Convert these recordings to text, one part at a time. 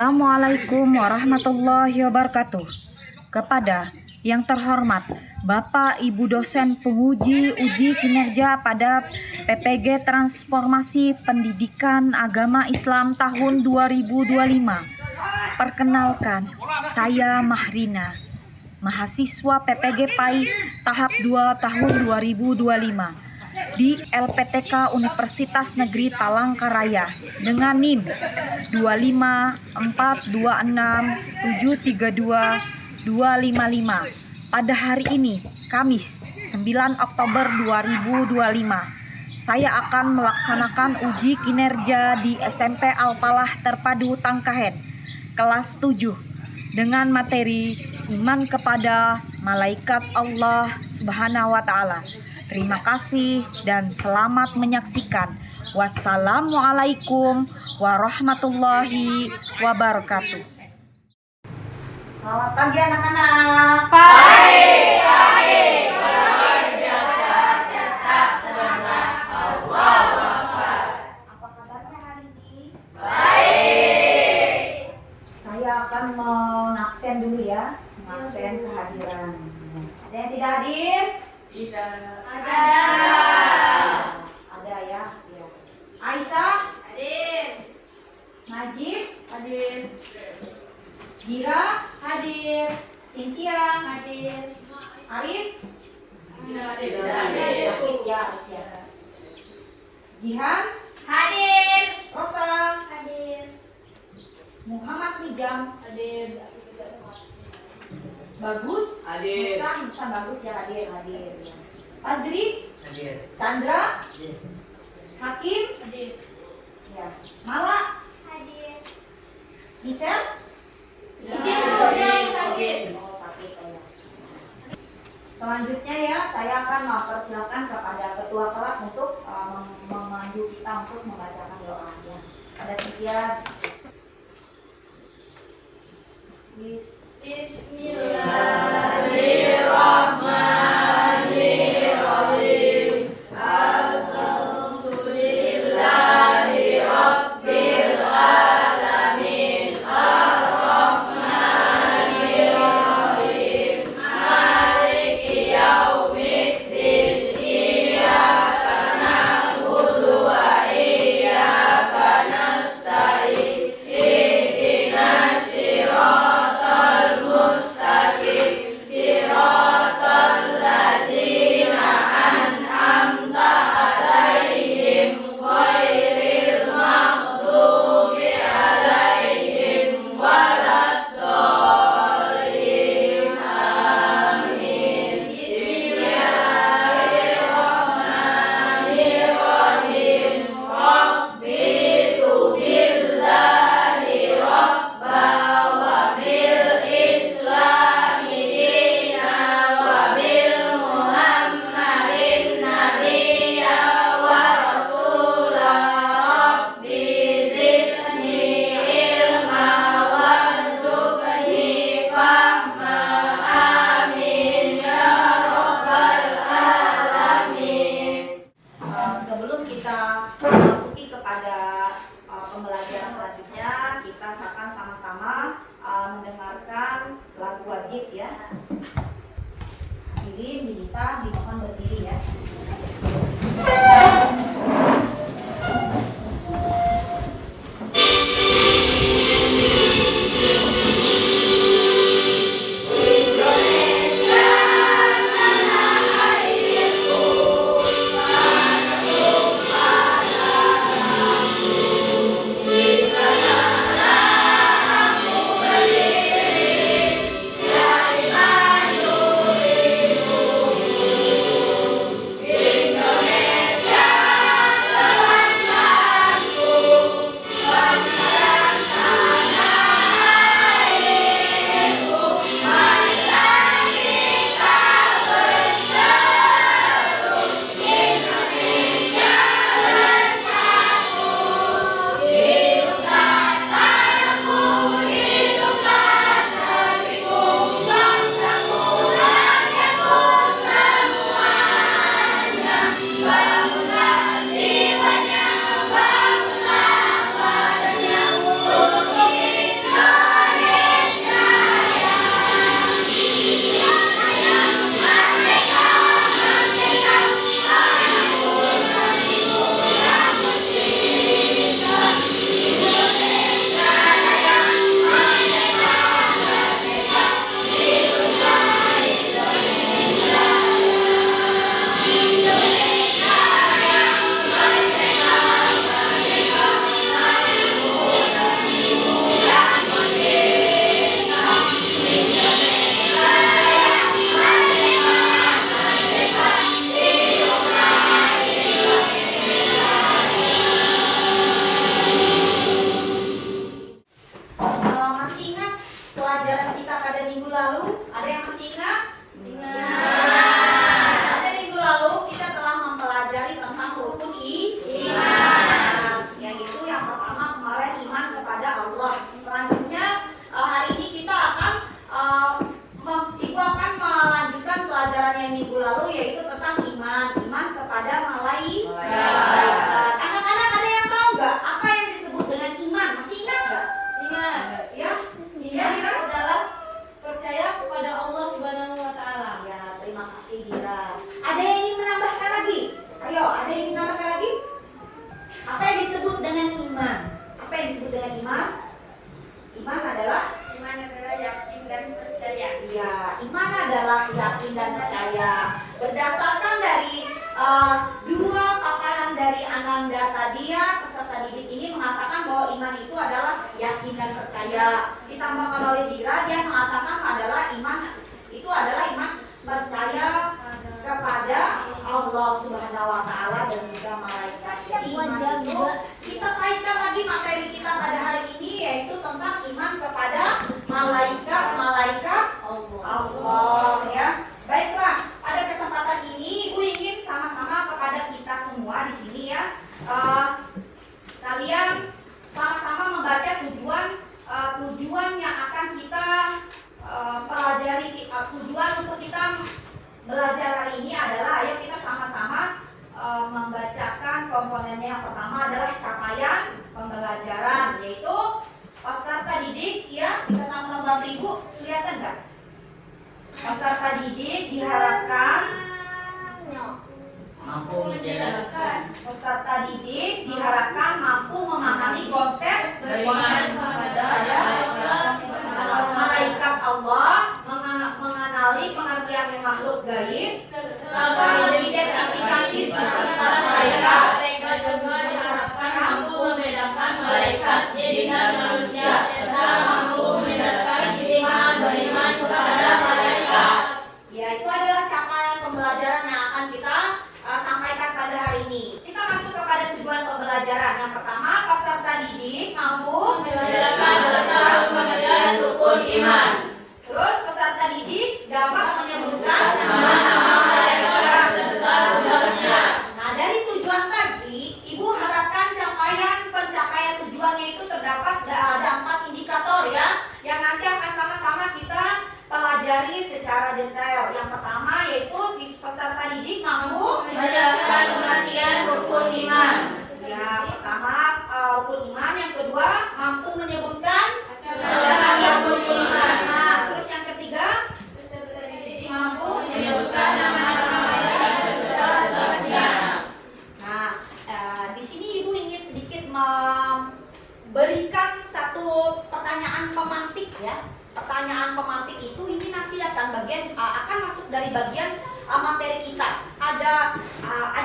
Assalamualaikum warahmatullahi wabarakatuh. Kepada yang terhormat Bapak Ibu dosen penguji uji kinerja pada PPG Transformasi Pendidikan Agama Islam tahun 2025. Perkenalkan, saya Mahrina, mahasiswa PPG PAI tahap 2 tahun 2025 di LPTK Universitas Negeri Palangkaraya dengan NIM 25426732255 pada hari ini, Kamis 9 Oktober 2025. Saya akan melaksanakan uji kinerja di SMP Al-Falah Terpadu Tangkahen kelas 7 dengan materi iman kepada malaikat Allah Subhanahu wa Ta'ala. Terima kasih dan selamat menyaksikan. Wassalamualaikum warahmatullahi wabarakatuh. Selamat pagi anak-anak. Pagi, luar biasa, semangat, Allahu Akbar. Apa kabarnya hari ini? Baik. Saya akan mengabsen dulu ya, mengabsen kehadiran. Ada yang tidak hadir? Tidak. Ada ya. Aisyah Hadir. Najib Hadir. Gira hadir, Cynthia Hadir. Aris Hadir. sakit ya Aris ya. Jihan Hadir. Rosa Hadir. Muhammad Nijam Hadir. Bagus Hadir. Musa Bagus ya hadir. Azri Hadir. Chandra Hadir. Hakim Hadir. ya. Mala Hadir. Misel Sakit. oh sakit ya. Selanjutnya ya, saya akan mempersilakan kepada ketua kelas untuk memandu kita untuk membacakan doanya. Ada Cynthia. Bismillahirrahmanirrahim. Alhamdulillahi Rabbil Alamin. Ar-Rahmanirrahim. Maliki Yaumiddin. Iyyaka na'budu wa iyyaka nasta'in. Ihdinas siratal mustaqim. Siratal ladzina an'amta 'alaihim ghairil maghdubi 'alaihim waladdallin. Amin. Bismillahirrahmanirrahim. Rabbi billahi rabba wa bil islami dina wa bil muhammadin nabiyya wa rasula. Rabbi zidni ilma warzuqni fahma. Amin ya rabbal alamin. Sebelum kita memasuki kepada pembelajaran selanjutnya, kita akan sama-sama mendengarkan lagu wajib ya. Hadirin diminta dimohon berdiri ya. Indonesia tanah airku, tanah tumpah darahku. Di sanalah aku berdiri dari Bandung Ibu. pembelajaran kita pada minggu lalu? Ada yang masih ingat? Pada minggu lalu kita telah mempelajari tentang rukun iman. Yaitu yang pertama kemarin iman kepada Allah. Selanjutnya hari ini kita akan Ibu akan melanjutkan pelajaran yang minggu lalu, yaitu tentang iman kepada malaikat. Anak-anak ada yang tahu nggak apa yang disebut dengan iman? Masih ingat nggak? Ingat. Ya, Iman adalah percaya kepada Allah Subhanahu wa taala. Ya, terima kasih Dira. Ada yang ingin menambahkan lagi? Ayo, ada yang ingin menambahkan lagi? Apa yang disebut dengan iman? Apa yang disebut dengan iman? Iman adalah yakin dan percaya. ya, iman adalah yakin dan percaya. Berdasarkan dari dua paparan dari Ananda tadi ya, peserta didik ini mengatakan bahwa iman itu adalah yakin dan percaya. Ditambahkan oleh Dira, dia mengatakan adalah iman itu adalah iman percaya kepada Allah Subhanahu wa taala dan juga malaikat. Jadi iman itu kita kaitkan lagi materi kita pada hari ini, yaitu tentang iman kepada malaikat Allah ya. Baiklah, pada kesempatan ini Ibu ingin sama-sama kepada kita semua di sini ya, kalian sama-sama membaca tujuan yang akan kita pelajari. Tujuan untuk kita belajar hari ini adalah, ayo kita sama-sama membacakan komponennya. Yang pertama adalah capaian pembelajaran, yaitu peserta didik ya, bisa sama-sama bantu Ibu, kelihatan nggak? Peserta didik diharapkan Mampu menjelaskan. peserta didik diharapkan mampu memahami konsep Beriman kepada malaikat Allah, mengenali pengertian makhluk gaib, serta mengidentifikasi sifat-sifat malaikat. Malaikat juga diharapkan mampu membedakan malaikat jin dan manusia serta mampu menjelaskan iman beriman kepada malaikat. Ya, itu adalah capaian pembelajaran yang akan kita sampaikan pada hari ini. Kita masuk kepada tujuan pembelajaran. Yang pertama, peserta didik mampu Menjelaskan dasar pengertian rukun iman. Terus peserta didik dapat menyebutkan Nama-nama malaikat serta tugasnya. Nah, dari tujuan tadi, Ibu harapkan pencapaian tujuannya itu terdapat ada 4 indikator ya, yang nanti akan sama-sama kita pelajari secara detail. Yang pertama yaitu si peserta didik mampu Menjelaskan pengertian rukun iman. ya, pertama rukun iman, yang kedua mampu menyebutkan Menjelaskan rukun iman. Nah, terus yang ketiga Mampu menyebutkan nama-nama malaikat serta tugasnya. Nah, di sini Ibu ingin sedikit memberikan satu pertanyaan pemantik ya. Pertanyaan pemantik itu ini nanti akan masuk dari bagian materi kita. Ada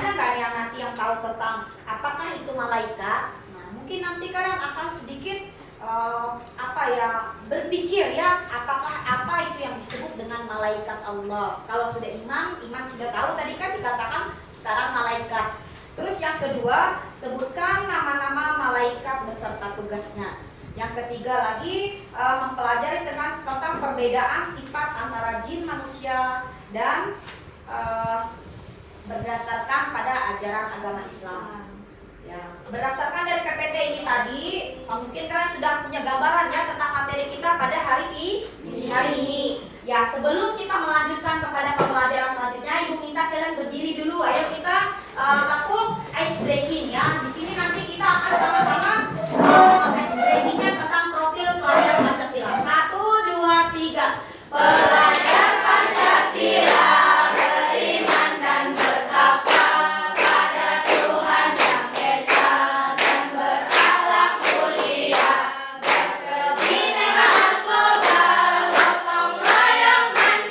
nggak yang nanti yang tahu tentang apakah itu malaikat? Nah, mungkin nanti kalian akan sedikit berpikir ya, apakah apa itu yang disebut dengan malaikat Allah. Kalau sudah iman sudah tahu, tadi kan dikatakan sekarang malaikat. Terus yang kedua, sebutkan nama-nama malaikat beserta tugasnya. Yang ketiga lagi mempelajari tentang perbedaan sifat antara jin, manusia, dan berdasarkan pada ajaran agama Islam. Ya, berdasarkan dari PPT ini tadi, mungkin kalian sudah punya gambaran ya tentang materi kita pada hari ini. Ya, sebelum kita melanjutkan kepada pembelajaran selanjutnya, Ibu minta kalian berdiri dulu. Ayo kita lakukan ice breaking ya. Di sini nanti kita akan sama-sama ice breakingnya tentang profil pelajar Pancasila. 1, 2, 3. Pelajar Pancasila beriman dan bertakwa pada Tuhan yang Esa dan berakhlak mulia, berkebinekaan global, gotong royong mandiri.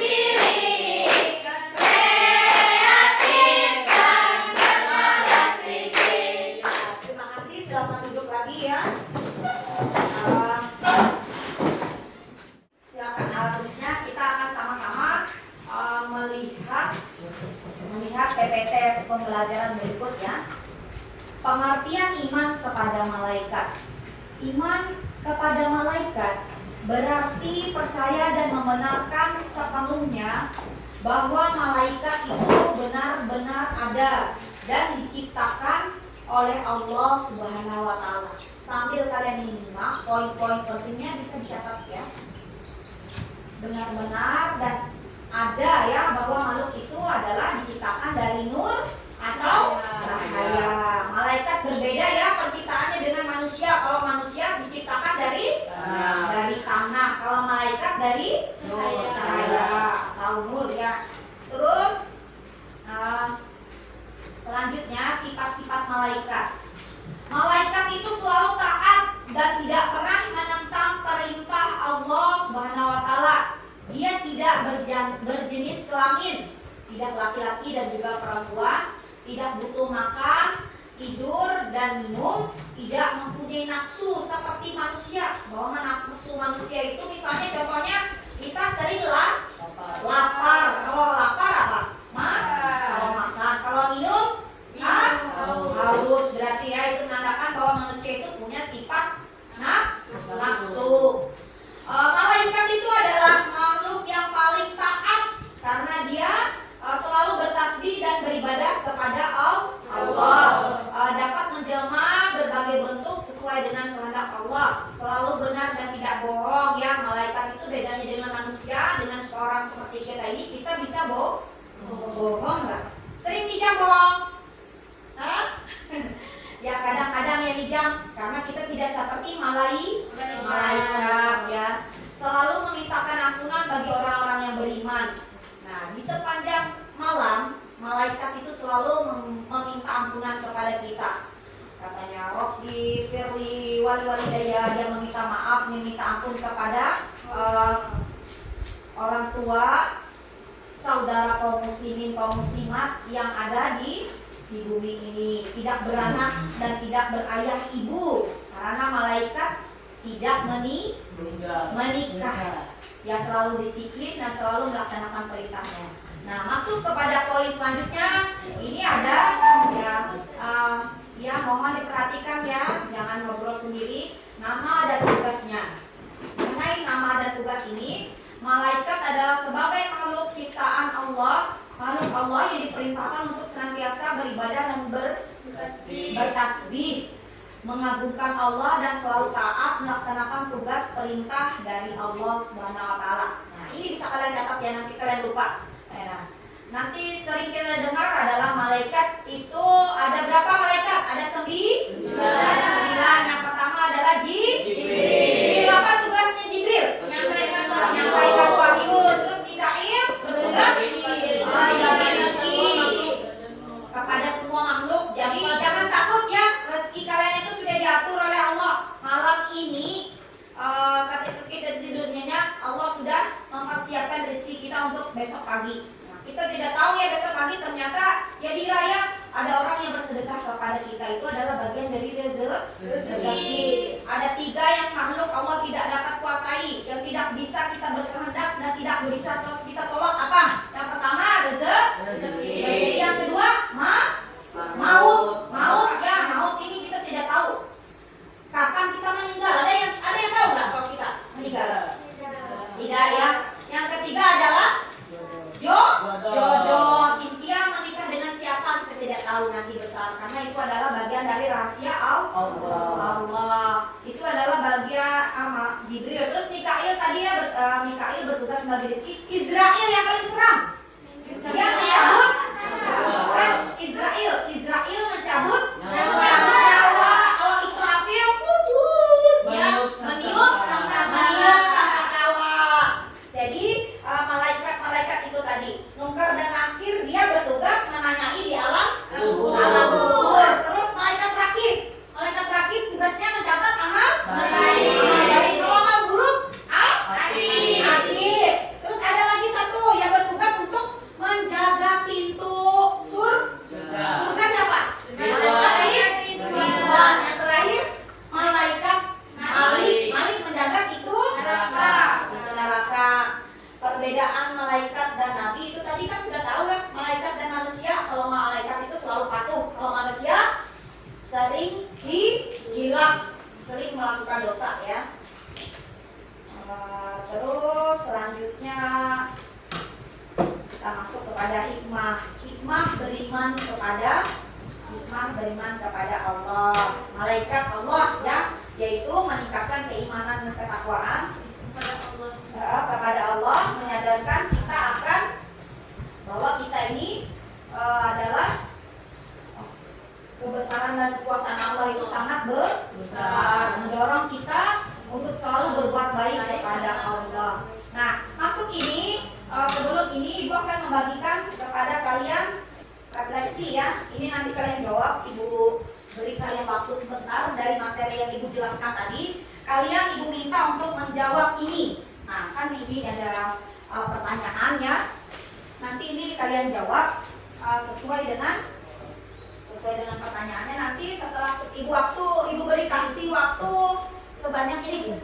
membenarkan sepenuhnya bahwa malaikat itu benar-benar ada dan diciptakan oleh Allah Subhanahu wa Ta'ala. Sambil kalian menyimak poin-poin pentingnya bisa dicatat ya. Benar-benar dan ada ya bahwa makhluk itu adalah diciptakan dari nur atau cahaya. Malaikat berbeda ya penciptaannya dengan manusia. Kalau manusia diciptakan dari tanah, kalau malaikat dari cahaya atau nur ya. Terus selanjutnya sifat-sifat malaikat. Malaikat itu selalu taat dan tidak pernah menentang perintah Allah Subhanahu wa Ta'ala. Dia tidak berjenis kelamin, tidak laki-laki dan juga perempuan, tidak butuh makan, tidur dan minum, tidak mempunyai nafsu seperti manusia. Bahwa nafsu manusia itu misalnya contohnya kita sering lapar. Kalau lapar apa? Kalau makan. Kalau minum haus. Berarti ya itu menandakan bahwa manusia itu punya sifat nafsu. Malaikat itu adalah makhluk yang paling taat karena dia selalu bertasbih dan beribadah kepada Allah. Dapat menjelma berbagai bentuk sesuai dengan kehendak Allah. Selalu benar dan tidak bohong ya. Malaikat itu bedanya dengan manusia, dengan orang seperti kita ini, kita bisa bohong nggak? Sering dijam bohong? Ya kadang-kadang ya dijam karena kita tidak seperti malaikat ya. Selalu memintakan ampunan bagi orang-orang yang beriman. Nah, di sepanjang malam malaikat itu selalu meminta ampunan kepada kita. Katanya Robbi, Firli, wali daya, dia meminta maaf, meminta ampun kepada orang tua, saudara kaum muslimin, kaum muslimat yang ada di bumi ini, tidak beranak dan tidak berayah ibu karena malaikat tidak menikah. Ya selalu disiplin dan selalu melaksanakan perintahnya. Nah, masuk kepada poin selanjutnya. Ini ada ya mohon diperhatikan ya, jangan ngobrol sendiri. Nama dan tugasnya. Mengenai nama dan tugas ini, malaikat adalah sebagai makhluk ciptaan Allah, makhluk Allah yang diperintahkan untuk senantiasa beribadah dan bertasbih, mengagungkan Allah dan selalu taat melaksanakan tugas perintah dari Allah Subhanahu wa Ta'ala. Nah, ini bisa kalian catat ya, nanti kalian lupa. Nah, nanti sering kita dengar adalah malaikat itu ada berapa malaikat? Ada 9. Yang pertama adalah Jibril. Apa tugasnya Jibril? Menyampaikan wahyu. Terus Mikail bertugas membagi rezeki kepada semua makhluk. Jadi jangan takut ya, rezeki kalian itu sudah diatur oleh Allah. Malam ini ketika kita tidurnya Allah sudah mempersiapkan rezeki kita untuk besok pagi. Nah, kita tidak tahu ya besok pagi ternyata ya di raya ada orang yang bersedekah kepada kita, itu adalah bagian dari rezeki. Ada 3 yang makhluk Allah tidak dapat kuasai, yang tidak bisa kita berkehendak dan tidak bisa kita tolak. Apa? Yang pertama rezeki. Yang kedua maut ya, maut ini kita tidak tahu kapan kita meninggal. Ada yang tahu nggak kalau kita meninggal? Tidak ya. Yang ketiga adalah jodoh. Cynthia menikah dengan siapa kita tidak tahu nanti besar, karena itu adalah bagian dari rahasia Allah. Itu adalah bagian Jibril. Terus Mikail tadi ya, Mikail bertugas sebagai rezeki. Israel yang paling seram. Dia mencabut Israel mencabut nyawa. Kalau Israfil dia meniup sangkakala. Jadi malaikat itu tadi Munkar dan Nakir, dia bertugas menanyai di alam kubur. Terus malaikat rakib tugasnya mencatat amal baik. Kalau amal buruk aktif. Terus ada lagi satu yang bertugas untuk beriman kepada Allah, malaikat Allah ya, yaitu meningkatkan keimanan dan ketakwaan kepada Allah, menyadarkan kita akan bahwa kita ini adalah kebesaran dan kekuasaan Allah itu sangat besar, mendorong kita untuk selalu berbuat baik kepada Allah. Nah, masuk ini sebelum ini Ibu akan membagikan kepada kalian refleksi ya. Ini nanti kalian jawab, Ibu beri kalian waktu sebentar dari materi yang Ibu jelaskan tadi. Kalian Ibu minta untuk menjawab ini. Nah, kan ini ada pertanyaannya. Nanti ini kalian jawab sesuai dengan pertanyaannya. Nanti setelah Ibu kasih waktu sebanyak ini,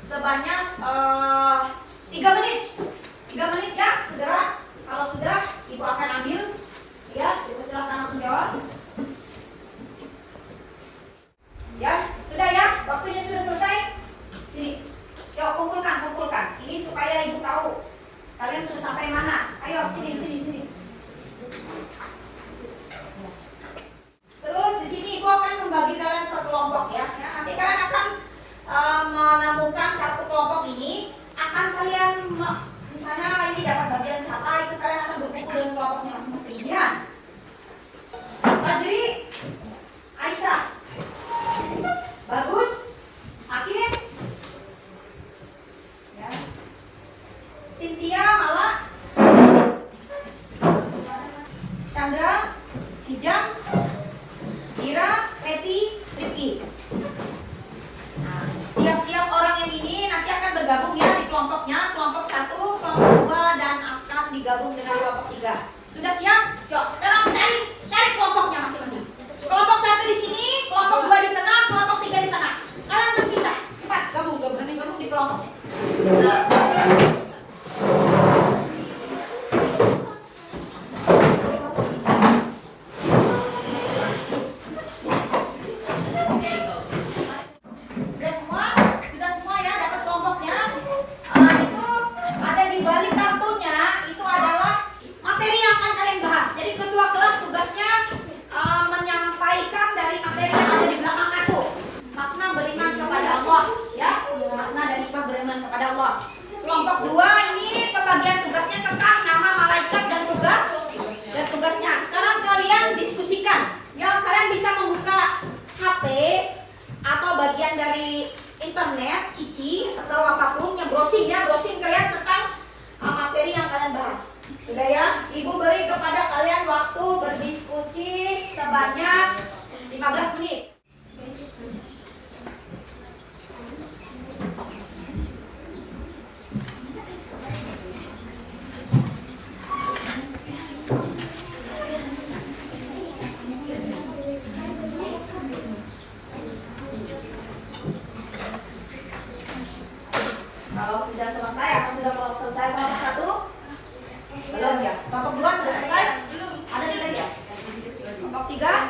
sebanyak 3 menit. 3 menit ya, segera. Kalau sudah, Ibu akan ambil. Ya, Ibu silakan langsung jawab. Ya, sudah ya, waktunya sudah selesai. Sini, yuk kumpulkan. Ini supaya Ibu tahu kalian sudah sampai mana. Ayo, sini. Terus di sini Ibu akan membagi kalian per kelompok ya. Nanti kalian akan menemukan kartu kelompok ini. Akan kalian misalnya ini dapat bagian siapa, itu kalian akan berkumpul dengan kelompoknya masing-masing ya. Fajri, Aisyah, Bagus, Hakim, ya. Cynthia, Mala, Chandra, Hijam, Ira, Peti, Rifki. Nah, tiap-tiap orang yang ini nanti akan bergabung ya di kelompoknya, kelompok 1, kelompok 2, dan akan digabung dengan kelompok 3. Sudah siap? Yuk, sekarang cari kelompoknya masing-masing. Kelompok 1 di sini, kelompok 2 di tengah, kelompok 3 di sana. Kalian berpisah. Cepat, gabung di kelompoknya. Sudah semua ya dapat kelompoknya. Itu ada di balik kartunya, itu adalah materi yang akan kalian bahas. Jadi ketua kelas tugasnya menyampaikan dari materi yang ada di belakang kartu. Makna beriman kepada Allah ya, makna dari beriman kepada Allah. Kelompok 2 ini pembagian tugasnya tentang nama malaikat dan tugasnya. Sekarang kalian diskusikan. Ya, kalian bisa membuka HP atau bagian dari internet, Cici atau apapun yang browsing kalian tentang materi yang kalian bahas. Sudah ya, Ibu beri kepada kalian waktu berdiskusi sebanyak 15 menit. Kalau sudah selesai atau sudah selesai kelompok 1? Belum ya? Kelompok 2 sudah selesai? Belum. Ada sudah ya? Kelompok 3?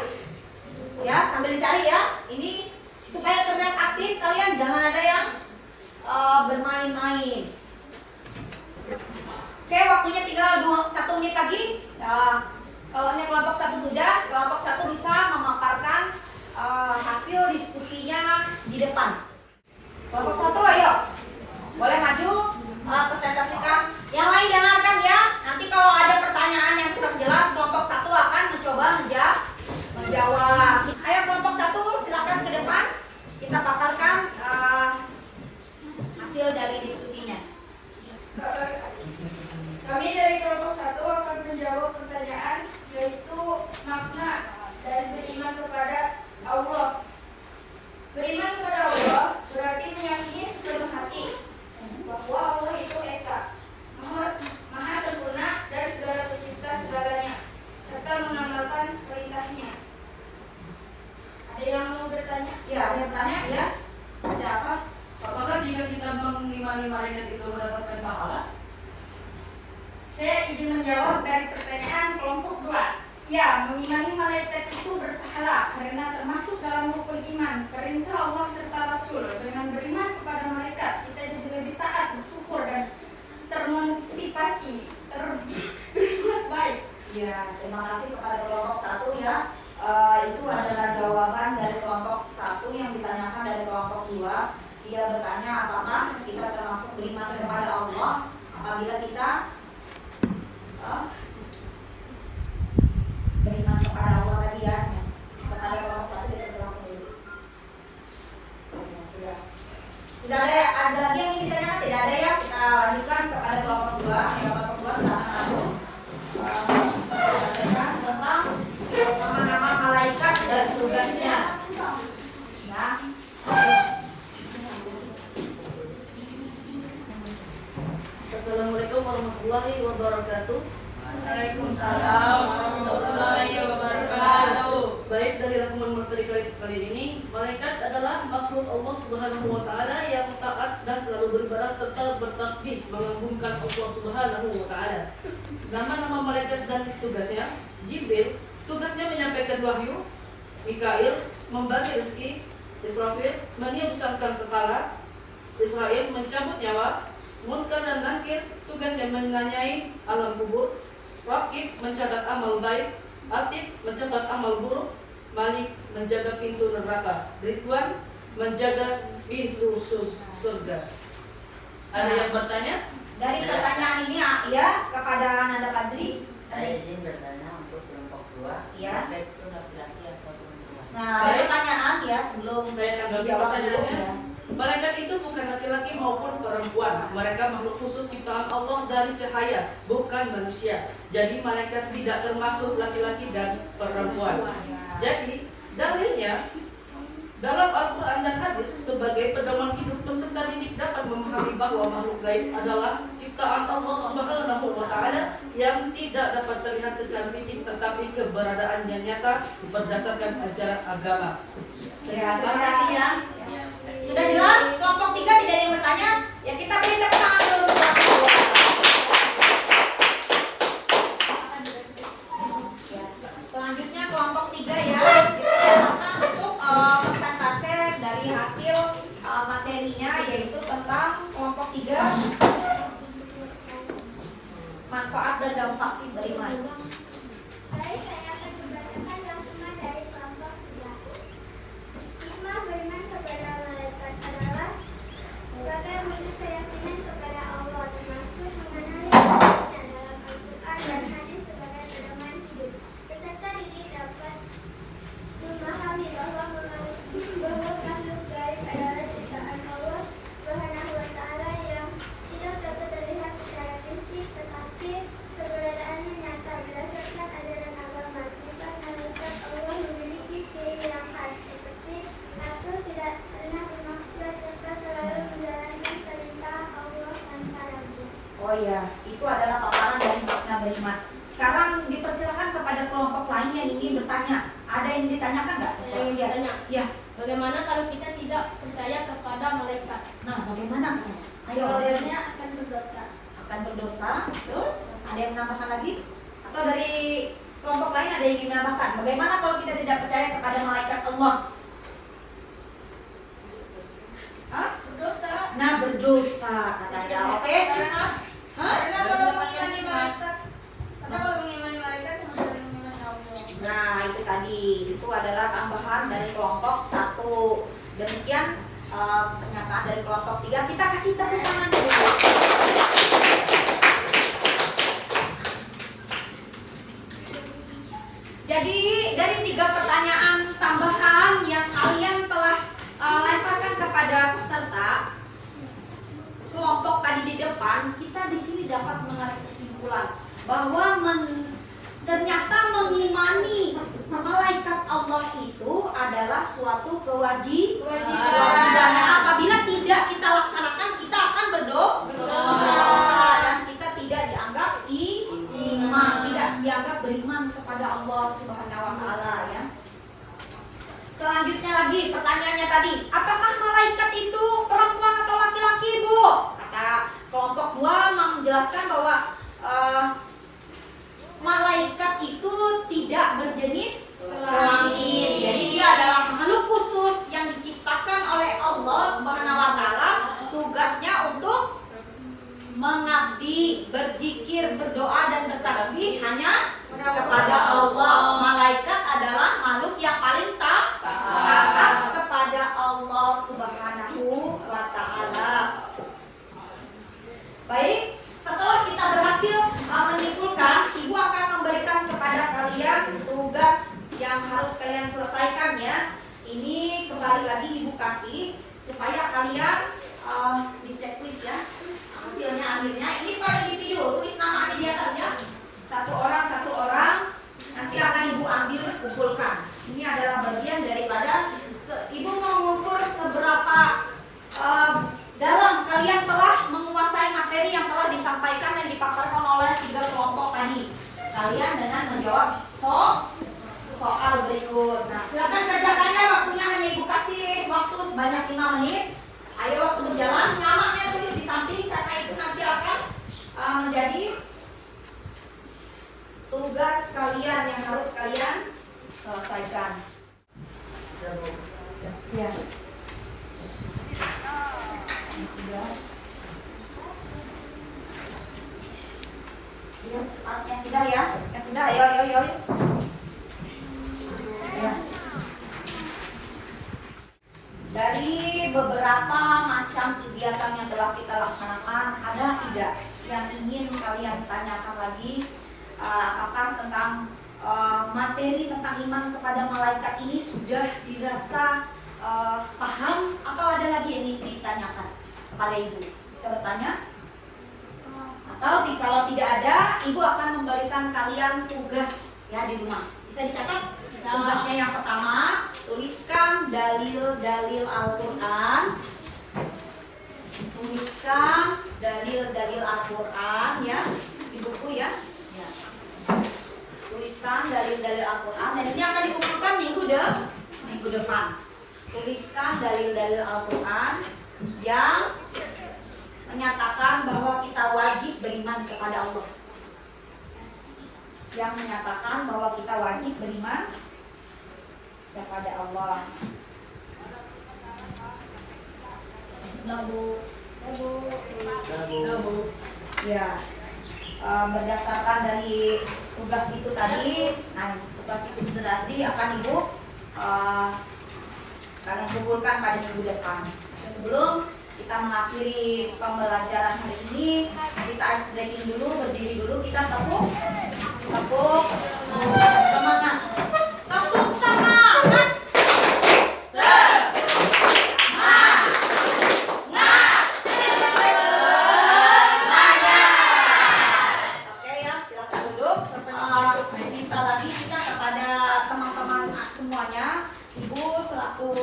Ya, sambil dicari ya. Ini supaya terlihat aktif, kalian jangan ada yang bermain-main. Oke, waktunya tinggal 1 menit lagi. Kalau ini kelompok 1 sudah, kelompok 1 bisa memaparkan hasil diskusinya di depan. Kelompok 1 ayo. Boleh maju, presentasikan. Yang lain dengarkan ya. Nanti kalau ada pertanyaan yang kurang jelas, kelompok 1 akan mencoba menjawab. Ayo kelompok 1 silakan ke depan. Kita paparkan hasil dari diskusinya. Kami dari kelompok 1 akan menjawab pertanyaan, yaitu makna dari beriman kepada Allah. Beriman kepada Allah berarti meyakini sepenuh hati bahwa Allah itu Esa, Maha sempurna dari segala pencipta segalanya, serta mengamalkan perintahnya. Ada yang mau bertanya? Ya, ada yang bertanya ya? Ada apa? Apakah jika kita mengimani malaikat itu mendapatkan pahala? Saya izin menjawab dari pertanyaan kelompok 2. Ya, mengimani malaikat itu berpahala karena termasuk dalam rukun iman, perintah Allah serta Rasul. Dengan beriman kepada malaikat, kita jadi lebih taat, bersyukur, dan termotivasi, berbuat baik. Ya, terima kasih kepada kelompok 1 ya. Itu apakah kita termasuk beriman kepada Allah apabila kita beriman kepada Allah tadi ya, kepada kelompok satu kita selalu dulu. Sudah ada lagi yang ingin ditanyakan? Tidak ada ya, kita lanjutkan kepada kelompok dua. Kelompok dua silakan kamu selesaikan tentang nama-nama malaikat dan tugasnya. Ya. Assalamualaikum warahmatullahi wabarakatuh. Waalaikumsalam warahmatullahi wabarakatuh. Baik, dari rangkuman materi kali ini, malaikat adalah makhluk Allah Subhanahu wa taala yang taat dan selalu beribadah serta bertasbih mengagungkan Allah Subhanahu wa taala. Nama-nama malaikat dan tugasnya: Jibril, tugasnya menyampaikan wahyu; Mikail, membagi rezeki; Israfil, meniup sang kepala; Israel, mencabut nyawa; Munkar dan Nakir, tugasnya menanyai alam kubur; Rakib, mencatat amal baik; Atid, mencatat amal buruk; Malik, menjaga pintu neraka; Ridwan, menjaga pintu surga. Ada yang bertanya? Dari pertanyaan ini ya kepada Nanda Kadri. Saya izin bertanya untuk kelompok 2. Ya. Baik itu laki-laki atau perempuan. Nah, ada pertanyaan ya sebelum Saya tanggapi dijawab dulu pertanyaannya. ya. Malaikat itu bukan laki-laki maupun perempuan. Mereka makhluk khusus ciptaan Allah dari cahaya, bukan manusia. Jadi malaikat tidak termasuk laki-laki dan perempuan. Jadi dalilnya dalam Al-Quran dan hadis sebagai pedoman hidup peserta didik dapat memahami bahwa makhluk gaib adalah ciptaan Allah Subhanahu wa taala yang tidak dapat terlihat secara fisik tetapi keberadaannya nyata berdasarkan ajaran agama. Terima kasih ya. Sudah jelas? Kelompok 3 tidak ada yang bertanya? Ya kita beri tepuk tangan dulu untuk kelompok 2. Ya. Selanjutnya kelompok 3 ya. Kita untuk persentase dari hasil materinya yaitu tentang kelompok 3 manfaat dan dampak beriman. Baik, saya akan membacakan rangkuman dari kelompok 3. Hikmah beriman kepada malaikat adalah sebagai wujud keyakinan kepada Allah, termasuk mengenali ayatnya dalam Al-Quran dan hadis sebagai pedoman hidup. Peserta didik dapat memahami bahwa makhluk gaib adalah ciptaan Allah Subhanahu wa taala yang tidak dapat terlihat secara fisik tetapi keberadaannya nyata berdasarkan ajaran agama. Sifat malaikat Allah memiliki ciri yang khas seperti satu, tidak pernah bermaksud serta selalu menjalani perintah Allah tanpa ragu. Oh iya, itu adalah paparan dari makna beriman. Sekarang dipersilakan kepada kelompok lain yang ingin bertanya. Ada yang ditanyakan nggak? Saya ingin bertanya. Ya. Bagaimana kalau kita tidak percaya kepada malaikat? Nah, bagaimana? Ayo, Jawabannya akan berdosa. akan berdosa. Terus ada yang menambahkan lagi? Atau dari kelompok lain ada yang ingin menambahkan? Bagaimana kalau kita tidak percaya kepada malaikat Allah? Hah? Berdosa. Nah, berdosa katanya. Oke? Hah? Karena kalau mengimani malaikat sama sekali mengimani Allah. Nah, itu tadi. Itu adalah tambahan dari kelompok 1. Demikian pernyataan dari kelompok 3. Kita kasih tepuk tangan dulu. Jadi dari 3 pertanyaan tambahan yang kalian telah lemparkan kepada peserta kelompok tadi di depan, kita di sini dapat menarik kesimpulan bahwa ternyata mengimani malaikat Allah itu adalah suatu kewajiban. Apabila tidak kita laksanakan, kita akan berdosa dan kita tidak dianggap iman, tidak dianggap beriman kepada Allah Subhanahu wa taala ya. Selanjutnya lagi pertanyaannya tadi, apakah malaikat itu perempuan atau laki-laki, Bu? Kata kelompok 2 menjelaskan bahwa malaikat itu tidak berjenis kelamin. Jadi dia adalah makhluk khusus yang diciptakan oleh Allah Subhanahu wa taala, tugasnya untuk mengabdi, berzikir, berdoa dan bertasbih hanya kepada Allah. Malaikat adalah makhluk yang paling taat kepada Allah Subhanahu wa taala. kalian dengan menjawab soal berikut. Nah, silakan kerjakannya, waktunya hanya Ibu kasih waktu sebanyak 5 menit. Ayo waktu berjalan, namanya tulis di samping karena itu nanti akan menjadi tugas kalian yang harus kalian selesaikan. Ya. Sudah. Ya, yang sudah ya. Yang sudah, ayo. Ya. Dari beberapa macam kegiatan yang telah kita laksanakan, ada tidak yang ingin kalian tanyakan lagi? Apakah tentang materi tentang iman kepada malaikat ini sudah dirasa paham, atau ada lagi yang ingin ditanyakan kepada Ibu? Bisa bertanya? Atau kalau tidak ada, Ibu akan memberikan kalian tugas ya di rumah. Bisa dicatat? Tugasnya yang pertama, tuliskan dalil-dalil Al-Quran. Tuliskan dalil-dalil Al-Quran ya di buku ya. Tuliskan dalil-dalil Al-Quran, dan ini akan dikumpulkan minggu depan. Tuliskan dalil-dalil Al-Quran yang menyatakan bahwa kita wajib beriman kepada Allah. Yang menyatakan bahwa kita wajib beriman kepada Allah. Nabu. Ya. Berdasarkan dari tugas itu tadi, tugas itu tadi akan Ibu kalian kumpulkan pada minggu depan. Sebelum kita mengakhiri pembelajaran hari ini, kita ice breaking dulu, berdiri dulu, kita tepuk semangat. Tepuk semangat. Oke ya, silakan duduk. Minta lagi kita kepada teman-teman semuanya. Ibu selaku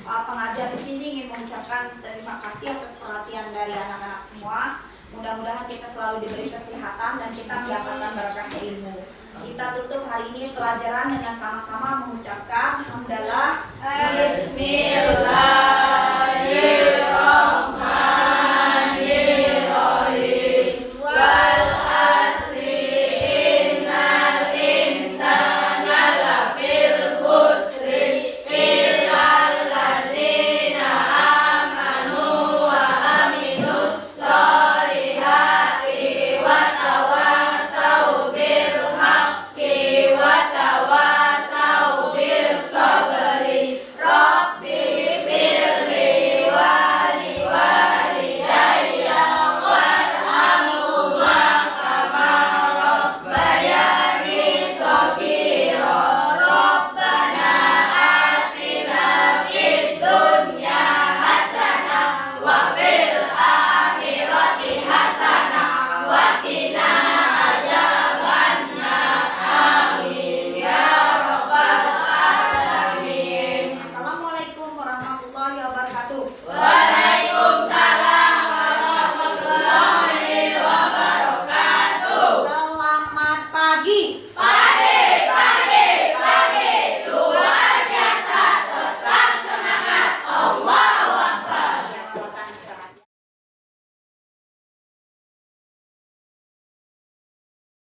pengajar di sini ingin mengucapkan terima kasih atas perhatian dari anak-anak semua. Mudah-mudahan kita selalu diberi kesehatan dan kita mendapatkan berkah ilmu. Kita tutup hari ini pelajaran dengan sama-sama mengucapkan hamdalah. Bismillahirrahmanirrahim.